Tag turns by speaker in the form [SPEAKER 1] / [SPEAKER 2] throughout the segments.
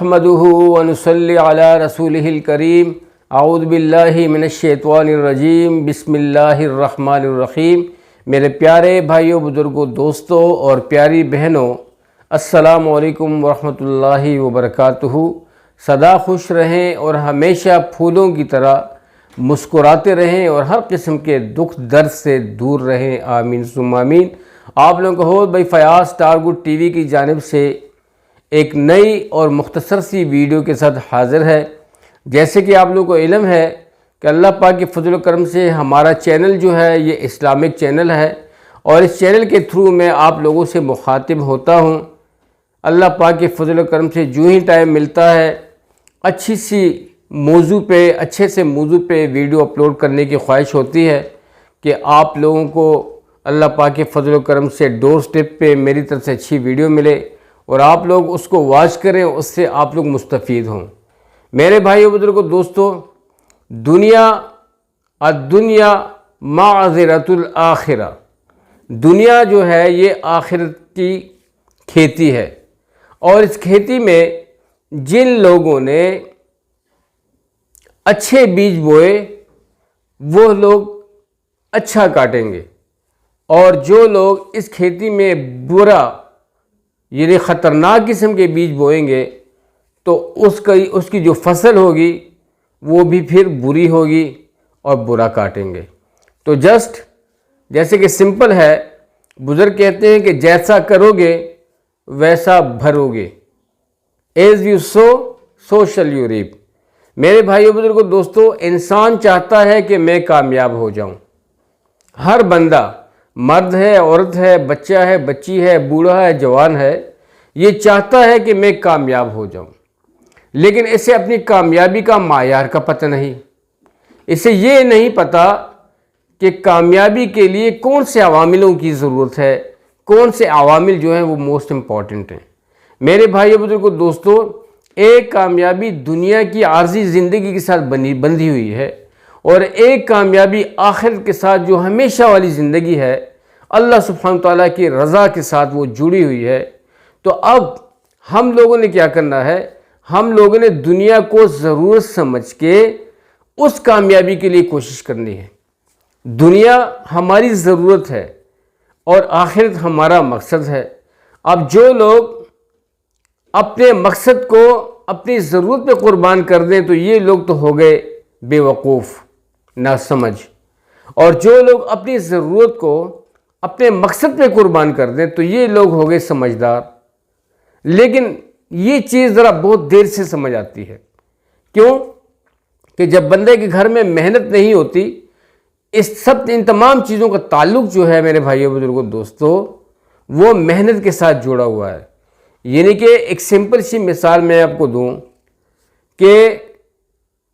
[SPEAKER 1] نحمده ونصلي على رسوله الكريم اعوذ باللہ من الشیطان الرجیم بسم اللہ الرحمن الرحیم۔ میرے پیارے بھائیوں، بزرگوں، دوستوں اور پیاری بہنوں، السلام علیکم ورحمۃ اللہ وبرکاتہ۔ سدا خوش رہیں اور ہمیشہ پھولوں کی طرح مسکراتے رہیں اور ہر قسم کے دکھ درد سے دور رہیں، آمین ثم آمین۔ آپ لوگوں کو بھائی Fayaz star good T V کی جانب سے ایک نئی اور مختصر سی ویڈیو کے ساتھ حاضر ہے۔ جیسے کہ آپ لوگوں کو علم ہے کہ اللہ پاک کے فضل و کرم سے ہمارا چینل جو ہے یہ اسلامک چینل ہے، اور اس چینل کے تھرو میں آپ لوگوں سے مخاطب ہوتا ہوں۔ اللہ پاک کے فضل و کرم سے جو ہی ٹائم ملتا ہے اچھے سے موضوع پہ ویڈیو اپلوڈ کرنے کی خواہش ہوتی ہے کہ آپ لوگوں کو اللہ پاک کے فضل و کرم سے ڈور سٹیپ پہ میری طرف سے اچھی ویڈیو ملے اور آپ لوگ اس کو واچ کریں، اس سے آپ لوگ مستفید ہوں۔ میرے بھائیو، بزرگوں، دوستو، الدنیا معذرۃ الآخرہ، دنیا جو ہے یہ آخرت کی کھیتی ہے، اور اس کھیتی میں جن لوگوں نے اچھے بیج بوئے وہ لوگ اچھا کاٹیں گے، اور جو لوگ اس کھیتی میں برا یعنی خطرناک قسم کے بیج بوئیں گے تو اس کی جو فصل ہوگی وہ بھی پھر بری ہوگی اور برا کاٹیں گے۔ تو جیسے کہ سمپل ہے، بزرگ کہتے ہیں کہ جیسا کرو گے ویسا بھرو گے، ایز یو سو شل یو ریپ۔ میرے بھائیو، بزرگوں، دوستو، انسان چاہتا ہے کہ میں کامیاب ہو جاؤں۔ ہر بندہ، مرد ہے، عورت ہے، بچہ ہے، بچی ہے، بوڑھا ہے، جوان ہے، یہ چاہتا ہے کہ میں کامیاب ہو جاؤں، لیکن اسے اپنی کامیابی کا معیار کا پتہ نہیں۔ اسے یہ نہیں پتہ کہ کامیابی کے لیے کون سے عواملوں کی ضرورت ہے، کون سے عوامل جو ہیں وہ موسٹ امپورٹنٹ ہیں۔ میرے بھائیو، بزرگوں، دوستو، ایک کامیابی دنیا کی عارضی زندگی کے ساتھ بندھی ہوئی ہے، اور ایک کامیابی آخرت کے ساتھ جو ہمیشہ والی زندگی ہے، اللہ سبحانہ تعالیٰ کی رضا کے ساتھ وہ جڑی ہوئی ہے۔ تو اب ہم لوگوں نے کیا کرنا ہے؟ ہم لوگوں نے دنیا کو ضرورت سمجھ کے اس کامیابی کے لیے کوشش کرنی ہے۔ دنیا ہماری ضرورت ہے اور آخرت ہمارا مقصد ہے۔ اب جو لوگ اپنے مقصد کو اپنی ضرورت پہ قربان کر دیں تو یہ لوگ تو ہو گئے بے وقوف، نہ سمجھ، اور جو لوگ اپنی ضرورت کو اپنے مقصد پہ قربان کر دیں تو یہ لوگ ہو گئے سمجھدار۔ لیکن یہ چیز ذرا بہت دیر سے سمجھ آتی ہے۔ کیوں؟ کہ جب بندے کے گھر میں محنت نہیں ہوتی، ان تمام چیزوں کا تعلق جو ہے میرے بھائیوں، بزرگوں، دوستو، وہ محنت کے ساتھ جڑا ہوا ہے۔ یعنی کہ ایک سمپل سی مثال میں آپ کو دوں کہ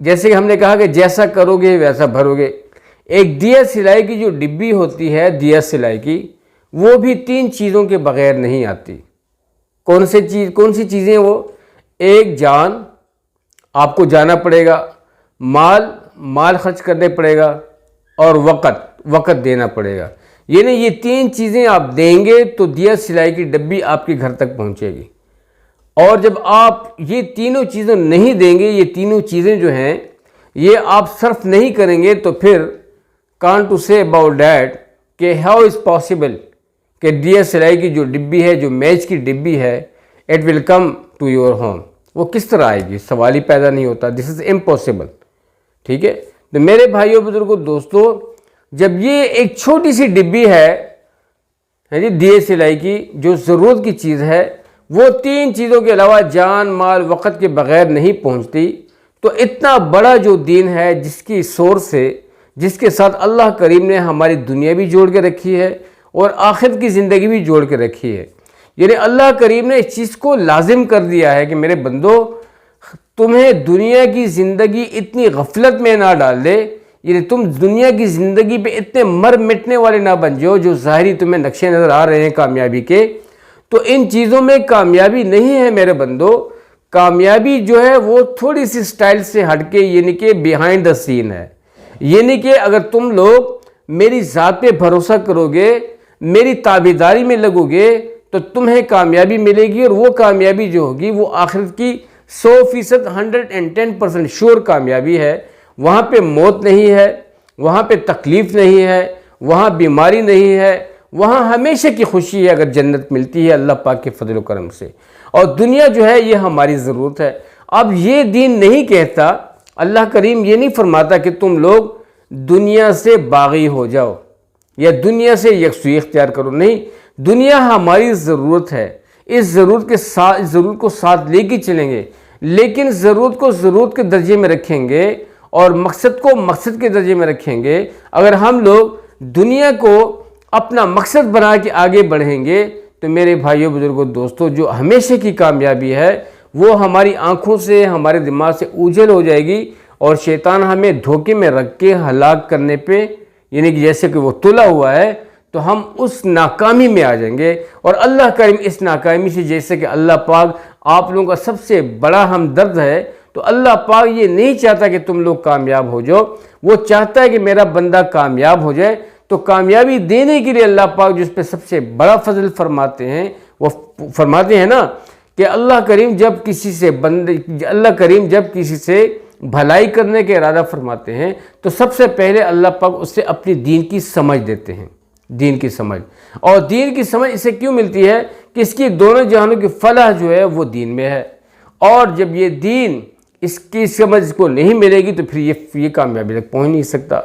[SPEAKER 1] جیسے کہ ہم نے کہا کہ جیسا کرو گے ویسا بھرو گے۔ ایک دیا سلائی کی جو ڈبی ہوتی ہے، دیا سلائی کی، وہ بھی 3 چیزوں کے بغیر نہیں آتی۔ کون سی چیزیں وہ؟ ایک، جان، آپ کو جانا پڑے گا، مال خرچ کرنے پڑے گا، اور وقت دینا پڑے گا۔ یعنی یہ 3 چیزیں آپ دیں گے تو دیا سلائی کی ڈبی آپ کے گھر تک پہنچے گی۔ اور جب آپ یہ تینوں چیزیں نہیں دیں گے، یہ تینوں چیزیں جو ہیں یہ آپ صرف نہیں کریں گے، تو پھر کانٹ ٹو سے اباؤٹ دیٹ کہ ہاؤ از پاسبل کہ دیا سلائی کی جو ڈبی ہے، جو میچ کی ڈبی ہے، it will come to your home, وہ کس طرح آئے گی؟ سوال ہی پیدا نہیں ہوتا۔ دس از امپاسبل۔ ٹھیک ہے؟ تو میرے بھائیوں، بزرگوں، دوستو، جب یہ ایک چھوٹی سی ڈبی ہے دیے سلائی کی، جو ضرورت کی چیز ہے، وہ 3 چیزوں کے علاوہ جان، مال، وقت کے بغیر نہیں پہنچتی، تو اتنا بڑا جو دین ہے، جس کی سورس سے، جس کے ساتھ اللہ کریم نے ہماری دنیا بھی جوڑ کے رکھی ہے اور آخرت کی زندگی بھی جوڑ کے رکھی ہے، یعنی اللہ کریم نے اس چیز کو لازم کر دیا ہے کہ میرے بندو، تمہیں دنیا کی زندگی اتنی غفلت میں نہ ڈال دے، یعنی تم دنیا کی زندگی پہ اتنے مر مٹنے والے نہ بن جاؤ جو ظاہری تمہیں نقشے نظر آ رہے ہیں کامیابی کے۔ تو ان چیزوں میں کامیابی نہیں ہے میرے بندو۔ کامیابی جو ہے وہ تھوڑی سی سٹائل سے ہٹ کے، یعنی کہ بیہائنڈ دا سین ہے۔ یعنی کہ اگر تم لوگ میری ذات پہ بھروسہ کرو گے، میری تابعداری میں لگو گے، تو تمہیں کامیابی ملے گی، اور وہ کامیابی جو ہوگی وہ آخرت کی 100%, 110% شور کامیابی ہے. وہاں پہ موت نہیں ہے, وہاں پہ تکلیف نہیں ہے, وہاں بیماری نہیں ہے, وہاں ہمیشہ کی خوشی ہے اگر جنت ملتی ہے اللہ پاک کے فضل و کرم سے. اور دنیا جو ہے یہ ہماری ضرورت ہے. اب یہ دین نہیں کہتا, اللہ کریم یہ نہیں فرماتا کہ تم لوگ دنیا سے باغی ہو جاؤ یا دنیا سے یکسوئی اختیار کرو. نہیں, دنیا ہماری ضرورت ہے. اس ضرورت کو ساتھ لے کے چلیں گے, لیکن ضرورت کو ضرورت کے درجے میں رکھیں گے اور مقصد کو مقصد کے درجے میں رکھیں گے. اگر ہم لوگ دنیا کو اپنا مقصد بنا کے آگے بڑھیں گے تو میرے بھائیوں بزرگوں دوستوں, جو ہمیشہ کی کامیابی ہے وہ ہماری آنکھوں سے ہمارے دماغ سے اوجھل ہو جائے گی, اور شیطان ہمیں دھوکے میں رکھ کے ہلاک کرنے پہ, یعنی کہ جیسے کہ وہ تلا ہوا ہے, تو ہم اس ناکامی میں آ جائیں گے. اور اللہ کریم اس ناکامی سے, جیسے کہ اللہ پاک آپ لوگوں کا سب سے بڑا ہمدرد ہے, تو اللہ پاک یہ نہیں چاہتا کہ تم لوگ کامیاب ہو جاؤ, وہ چاہتا ہے کہ میرا بندہ کامیاب ہو جائے. تو کامیابی دینے کے لیے اللہ پاک جس پہ سب سے بڑا فضل فرماتے ہیں, وہ فرماتے ہیں نا کہ اللہ کریم جب کسی سے بھلائی کرنے کے ارادہ فرماتے ہیں تو سب سے پہلے اللہ پاک اس سے اپنی دین کی سمجھ دیتے ہیں. دین کی سمجھ, اور دین کی سمجھ اسے کیوں ملتی ہے کہ اس کی دونوں جہانوں کی فلاح جو ہے وہ دین میں ہے. اور جب یہ دین اس کی سمجھ کو نہیں ملے گی تو پھر یہ کامیابی تک پہنچ نہیں سکتا.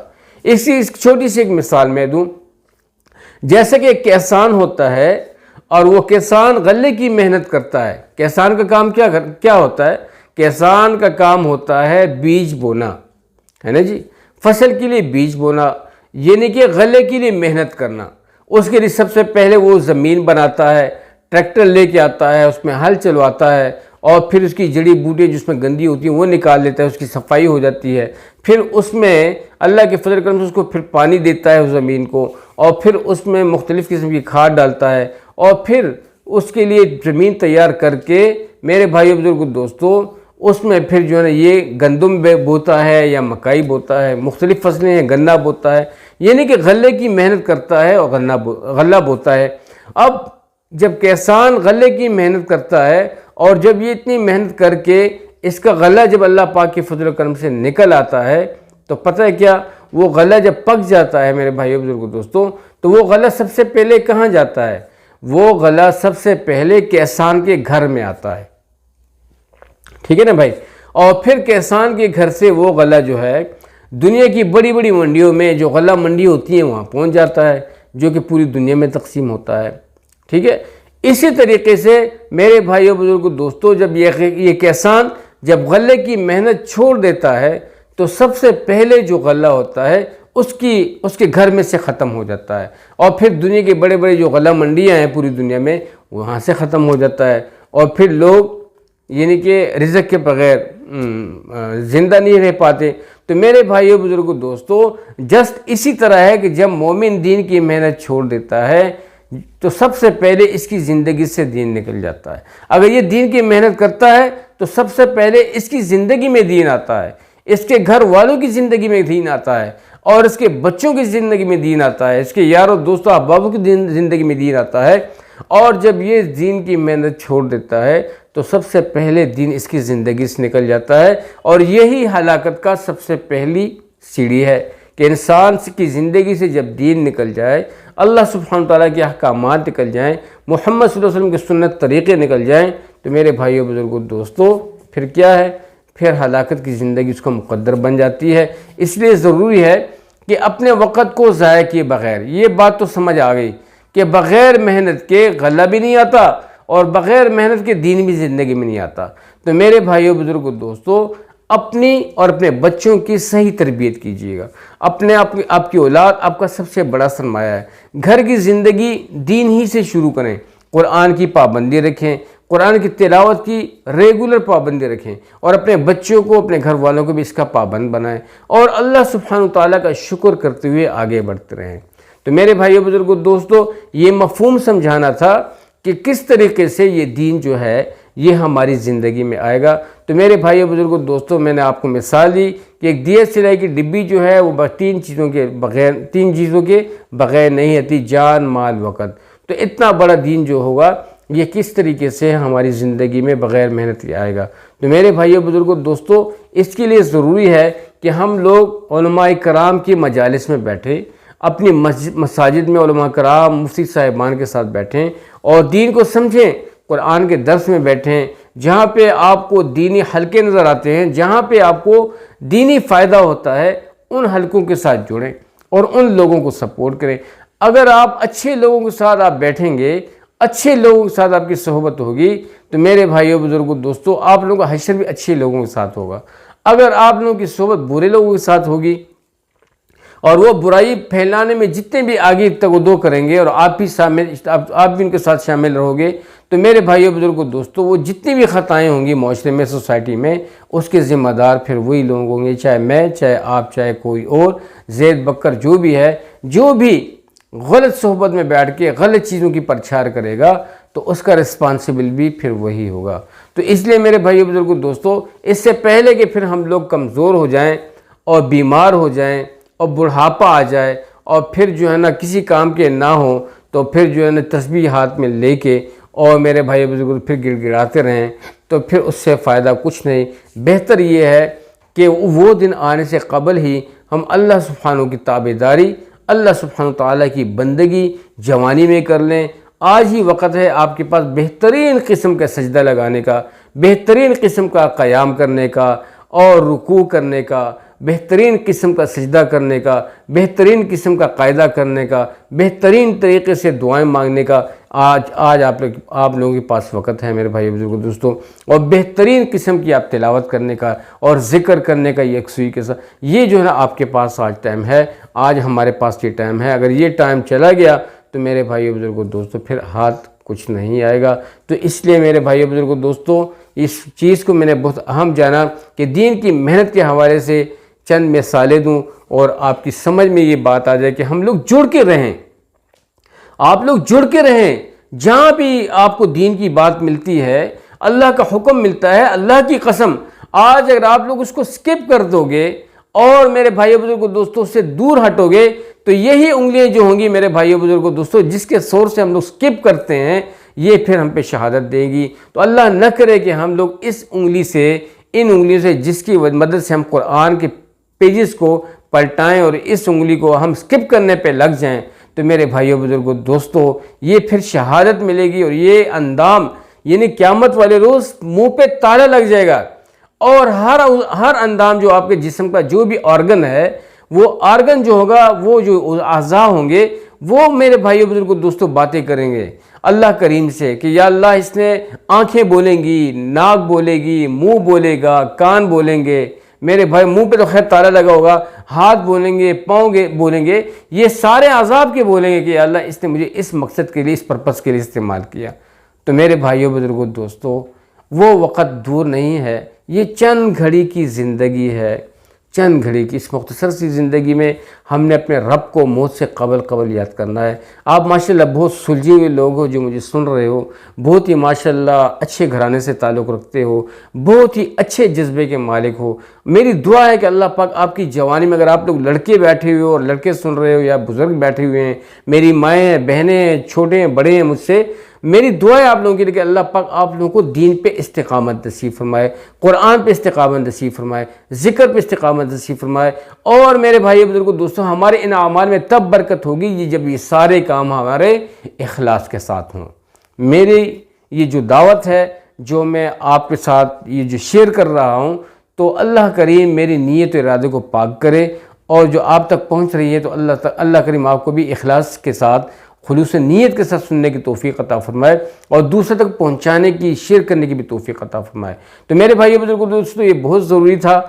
[SPEAKER 1] اس چھوٹی سی ایک مثال میں دوں. جیسے کہ ایک کسان ہوتا ہے اور وہ کسان غلے کی محنت کرتا ہے. کسان کا کام کیا ہوتا ہے؟ کسان کا کام ہوتا ہے بیج بونا, ہے نا جی, فصل کے لیے بیج بونا, یعنی کہ غلے کے لیے محنت کرنا. اس کے لیے سب سے پہلے وہ زمین بناتا ہے, ٹریکٹر لے کے آتا ہے, اس میں ہل چلواتا ہے, اور پھر اس کی جڑی بوٹیاں جس میں گندی ہوتی ہیں وہ نکال لیتا ہے, اس کی صفائی ہو جاتی ہے. پھر اس میں اللہ کے فضل کرم سے اس کو پھر پانی دیتا ہے اس زمین کو, اور پھر اس میں مختلف قسم کی کھاد ڈالتا ہے, اور پھر اس کے لیے زمین تیار کر کے میرے بھائیو بزرگوں دوستوں اس میں پھر جو ہے نا یہ گندم بوتا ہے یا مکئی بوتا ہے, مختلف فصلیں ہیں, گنا بوتا ہے, یعنی کہ غلے کی محنت کرتا ہے اور غلہ بوتا ہے. اب جب کسان غلے کی محنت کرتا ہے اور جب یہ اتنی محنت کر کے اس کا غلہ جب اللہ پاک کے فضل و کرم سے نکل آتا ہے تو پتہ ہے کیا, وہ غلہ جب پک جاتا ہے میرے بھائیو بزرگوں دوستوں, تو وہ غلہ سب سے پہلے کہاں جاتا ہے؟ وہ غلہ سب سے پہلے کسان کے گھر میں آتا ہے. ٹھیک ہے نا بھائی. اور پھر کسان کے گھر سے وہ غلہ جو ہے دنیا کی بڑی بڑی منڈیوں میں, جو غلہ منڈی ہوتی ہیں وہاں پہنچ جاتا ہے, جو کہ پوری دنیا میں تقسیم ہوتا ہے. ٹھیک ہے. اسی طریقے سے میرے بھائیو بزرگوں دوستوں جب یہ کسان جب غلے کی محنت چھوڑ دیتا ہے تو سب سے پہلے جو غلہ ہوتا ہے اس کے گھر میں سے ختم ہو جاتا ہے, اور پھر دنیا کے بڑے بڑے جو غلہ منڈیاں ہیں پوری دنیا میں وہاں سے ختم ہو جاتا ہے, اور پھر لوگ یعنی کہ رزق کے بغیر زندہ نہیں رہ پاتے. تو میرے بھائیو بزرگوں دوستو جسٹ اسی طرح ہے کہ جب مومن دین کی محنت چھوڑ دیتا ہے تو سب سے پہلے اس کی زندگی سے دین نکل جاتا ہے. اگر یہ دین کی محنت کرتا ہے تو سب سے پہلے اس کی زندگی میں دین آتا ہے, اس کے گھر والوں کی زندگی میں دین آتا ہے, اور اس کے بچوں کی زندگی میں دین آتا ہے, اس کے یاروں دوستوں احبابوں کی زندگی میں دین آتا ہے. اور جب یہ دین کی محنت چھوڑ دیتا ہے تو سب سے پہلے دین اس کی زندگی سے نکل جاتا ہے, اور یہی ہلاکت کا سب سے پہلی سیڑھی ہے کہ انسان کی زندگی سے جب دین نکل جائے, اللہ سبحانہ تعالیٰ کے احکامات نکل جائیں, محمد صلی اللہ علیہ وسلم کے سنت طریقے نکل جائیں, تو میرے بھائیو بزرگوں دوستوں پھر کیا ہے, پھر ہلاکت کی زندگی اس کا مقدر بن جاتی ہے. اس لیے ضروری ہے کہ اپنے وقت کو ضائع کیے بغیر, یہ بات تو سمجھ آ گئی کہ بغیر محنت کے غلہ بھی نہیں آتا اور بغیر محنت کے دین بھی زندگی میں نہیں آتا. تو میرے بھائیو بزرگوں دوستو اپنی اور اپنے بچوں کی صحیح تربیت کیجیے گا. آپ کی اولاد آپ کا سب سے بڑا سرمایہ ہے. گھر کی زندگی دین ہی سے شروع کریں, قرآن کی پابندی رکھیں, قرآن کی تلاوت کی ریگولر پابندی رکھیں, اور اپنے بچوں کو اپنے گھر والوں کو بھی اس کا پابند بنائیں, اور اللہ سبحانہ تعالیٰ کا شکر کرتے ہوئے آگے بڑھتے رہیں. تو میرے بھائیو بزرگوں دوستو یہ مفہوم سمجھانا تھا کہ کس طریقے سے یہ دین جو ہے یہ ہماری زندگی میں آئے گا. تو میرے بھائیو بزرگوں دوستو میں نے آپ کو مثال دی کہ ایک دیے سلائی کی ڈبی جو ہے وہ تین چیزوں کے بغیر نہیں آتی, جان, مال, وقت. تو اتنا بڑا دین جو ہوگا یہ کس طریقے سے ہماری زندگی میں بغیر محنت کے آئے گا۔ تو میرے بھائیو بزرگوں دوستو، اس کے لیے ضروری ہے کہ ہم لوگ علماء کرام کی مجالس میں بیٹھیں، اپنی مساجد میں علماء کرام مفتی صاحبان کے ساتھ بیٹھیں اور دین کو سمجھیں، قرآن کے درس میں بیٹھیں، جہاں پہ آپ کو دینی حلقے نظر آتے ہیں، جہاں پہ آپ کو دینی فائدہ ہوتا ہے، ان حلقوں کے ساتھ جڑیں اور ان لوگوں کو سپورٹ کریں۔ اگر آپ اچھے لوگوں کے ساتھ آپ بیٹھیں گے، اچھے لوگوں کے ساتھ آپ کی صحبت ہوگی، تو میرے بھائیوں بزرگوں دوستو، آپ لوگوں کا حشر بھی اچھے لوگوں کے ساتھ ہوگا۔ اگر آپ لوگوں کی صحبت برے لوگوں کے ساتھ ہوگی اور وہ برائی پھیلانے میں جتنے بھی آگے تگ کریں گے اور آپ بھی ان کے ساتھ شامل رہو گے، تو میرے بھائیوں بزرگوں دوستو، وہ جتنی بھی خطائیں ہوں گی معاشرے میں، سوسائٹی میں، اس کے ذمہ دار پھر وہی لوگ ہوں گے، چاہے میں، چاہے آپ، چاہے کوئی اور زید بکر جو بھی ہے، جو بھی غلط صحبت میں بیٹھ کے غلط چیزوں کی پرچار کرے گا، تو اس کا رسپانسبل بھی پھر وہی ہوگا۔ تو اس لیے میرے بھائیو بزرگوں دوستو، اس سے پہلے کہ پھر ہم لوگ کمزور ہو جائیں اور بیمار ہو جائیں اور بڑھاپا آ جائے اور پھر جو ہے نا کسی کام کے نہ ہوں، تو پھر جو ہے نا تسبیح ہاتھ میں لے کے اور میرے بھائی بزرگوں پھر گڑ گڑاتے رہیں، تو پھر اس سے فائدہ کچھ نہیں۔ بہتر یہ ہے کہ وہ دن آنے سے قبل ہی ہم اللہ سبحانہ کی تابعداری، اللہ سبحانہ تعالیٰ کی بندگی جوانی میں کر لیں۔ آج ہی وقت ہے آپ کے پاس بہترین قسم کا سجدہ لگانے کا، بہترین قسم کا قیام کرنے کا اور رکوع کرنے کا، بہترین قسم کا سجدہ کرنے کا، بہترین قسم کا قاعدہ کرنے کا، بہترین طریقے سے دعائیں مانگنے کا آج آپ لوگوں کے پاس وقت ہے میرے بھائی بزرگوں دوستوں، اور بہترین قسم کی آپ تلاوت کرنے کا اور ذکر کرنے کا یکسوئی کے ساتھ، یہ جو ہے نا آپ کے پاس آج ٹائم ہے، آج ہمارے پاس یہ ٹائم ہے۔ اگر یہ ٹائم چلا گیا تو میرے بھائی بزرگوں دوستوں پھر ہاتھ کچھ نہیں آئے گا۔ تو اس لیے میرے بھائی بزرگوں دوستوں، اس چیز کو میں نے بہت اہم جانا کہ دین کی محنت کے حوالے سے چند مثالیں دوں اور آپ کی سمجھ میں یہ بات آ جائے کہ ہم لوگ جڑ کے رہیں، آپ لوگ جڑ کے رہیں۔ جہاں بھی آپ کو دین کی بات ملتی ہے، اللہ کا حکم ملتا ہے، اللہ کی قسم، آج اگر آپ لوگ اس کو سکپ کر دو گے اور میرے بھائی بزرگوں دوستوں سے دور ہٹو گے، تو یہی انگلیاں جو ہوں گی میرے بھائی بزرگوں دوستوں، جس کے سور سے ہم لوگ سکپ کرتے ہیں، یہ پھر ہم پہ شہادت دے گی۔ تو اللہ نہ کرے کہ ہم لوگ اس انگلی سے، ان انگلیوں سے جس کی مدد سے ہم قرآن کے پیجز کو پلٹائیں اور اس انگلی کو ہم سکپ کرنے پہ لگ جائیں، تو میرے بھائیو بزرگوں دوستو، یہ پھر شہادت ملے گی اور یہ اندام یعنی قیامت والے روز منہ پہ تالا لگ جائے گا، اور ہر اندام جو آپ کے جسم کا جو بھی آرگن ہے، وہ آرگن جو ہوگا، وہ جو اعضاء ہوں گے، وہ میرے بھائیو بزرگوں دوستو باتیں کریں گے اللہ کریم سے کہ یا اللہ، اس نے آنکھیں بولیں گی، ناک بولے گی، منہ بولے گا، کان بولیں گے، میرے بھائی منہ پہ تو خیر تالا لگا ہوگا، ہاتھ بولیں گے، پاؤں بولیں گے، یہ سارے اعضاء کے بولیں گے کہ یا اللہ، اس نے مجھے اس مقصد کے لیے، اس پرپس کے لیے استعمال کیا۔ تو میرے بھائیو بزرگوں دوستو، وہ وقت دور نہیں ہے، یہ چند گھڑی کی زندگی ہے، چند گھڑی کی اس مختصر سی زندگی میں ہم نے اپنے رب کو موت سے قبل یاد کرنا ہے۔ آپ ماشاءاللہ بہت سلجھے ہوئے لوگ ہو جو مجھے سن رہے ہو، بہت ہی ماشاءاللہ اچھے گھرانے سے تعلق رکھتے ہو، بہت ہی اچھے جذبے کے مالک ہو۔ میری دعا ہے کہ اللہ پاک آپ کی جوانی میں، اگر آپ لوگ لڑکے بیٹھے ہوئے ہو اور لڑکے سن رہے ہو یا بزرگ بیٹھے ہوئے ہیں، میری مائیں ہیں، بہنیں ہیں، چھوٹے ہیں، بڑے ہیں، مجھ سے میری دعا ہے آپ لوگوں کے لیے کہ اللہ پاک آپ لوگوں کو دین پہ استقامت نصیب فرمائے، قرآن پہ استقامت نصیب فرمائے، ذکر پہ استقامت نصیب فرمائے۔ اور میرے بھائی بزرگوں دوستوں، ہمارے ان اعمال میں تب برکت ہوگی جب یہ سارے کام ہمارے اخلاص کے ساتھ ہوں۔ میری یہ جو دعوت ہے، جو میں آپ کے ساتھ یہ جو شیئر کر رہا ہوں، تو اللہ کریم میری نیت و ارادے کو پاک کرے، اور جو آپ تک پہنچ رہی ہے تو اللہ کریم آپ کو بھی اخلاص کے ساتھ، خلوص نیت کے ساتھ سننے کی توفیق عطا فرمائے اور دوسرے تک پہنچانے کی، شیئر کرنے کی بھی توفیق عطا فرمائے۔ تو میرے بھائی بزرگوں دوستو، یہ بہت ضروری تھا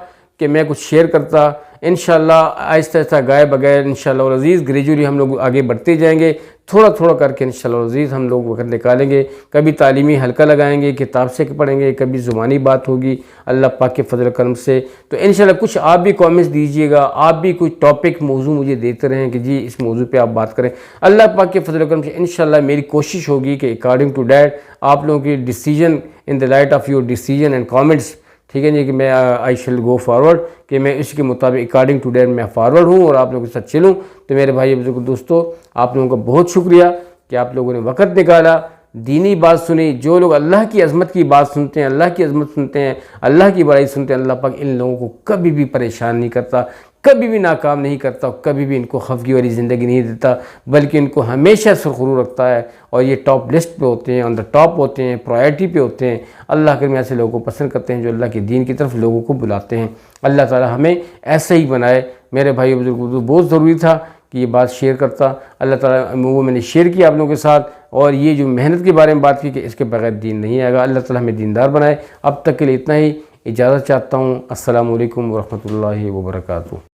[SPEAKER 1] کہ میں کچھ شیئر کرتا۔ انشاءاللہ آہستہ آہستہ گائے بغیر انشاءاللہ العزیز گریجولی ہم لوگ آگے بڑھتے جائیں گے، تھوڑا تھوڑا کر کے انشاءاللہ العزیز ہم لوگ وقت نکالیں گے، کبھی تعلیمی حلقہ لگائیں گے، کتاب سے پڑھیں گے، کبھی زبانی بات ہوگی اللہ پاک کے فضل و کرم سے۔ تو انشاءاللہ کچھ آپ بھی کامنٹس دیجئے گا، آپ بھی کوئی ٹاپک، موضوع مجھے دیتے رہیں کہ جی اس موضوع پہ آپ بات کریں۔ اللہ پاک کے فضل و کرم سے انشاءاللہ میری کوشش ہوگی کہ اکارڈنگ ٹو دیٹ آپ لوگوں کی decision, in the light of your decision and comments, ٹھیک ہے جی، کہ میں آئی شل گو فارورڈ، کہ میں اس کے مطابق اکارڈنگ ٹو ڈیٹ میں فارورڈ ہوں اور آپ لوگوں کے ساتھ چلوں۔ تو میرے بھائی بزرگوں دوستو، آپ لوگوں کا بہت شکریہ کہ آپ لوگوں نے وقت نکالا دینی بات سنی، جو لوگ اللہ کی عظمت کی بات سنتے ہیں، اللہ کی عظمت سنتے ہیں، اللہ کی بڑائی سنتے ہیں، اللہ پاک ان لوگوں کو کبھی بھی پریشان نہیں کرتا، کبھی بھی ناکام نہیں کرتا، کبھی بھی ان کو خفگی والی زندگی نہیں دیتا، بلکہ ان کو ہمیشہ سرخرو رکھتا ہے، اور یہ ٹاپ لسٹ پہ ہوتے ہیں، آن دا ٹاپ ہوتے ہیں، پرائرٹی پہ ہوتے ہیں۔ اللہ کریم ایسے لوگوں کو پسند کرتے ہیں جو اللہ کے دین کی طرف لوگوں کو بلاتے ہیں۔ اللہ تعالی ہمیں ایسے ہی بنائے۔ میرے بھائی بزرگوں، بہت ضروری تھا کہ یہ بات شیئر کرتا۔ اللہ تعالیٰ وہ میں نے شیئر کیا آپ لوگوں کے ساتھ، اور یہ جو محنت کے بارے میں بات کی کہ اس کے بغیر دین نہیں آئے گا۔ اللہ تعالیٰ ہمیں دیندار بنائے۔ اب تک کے لیے اتنا ہی، اجازت چاہتا ہوں۔ السلام علیکم ورحمۃ اللہ وبرکاتہ۔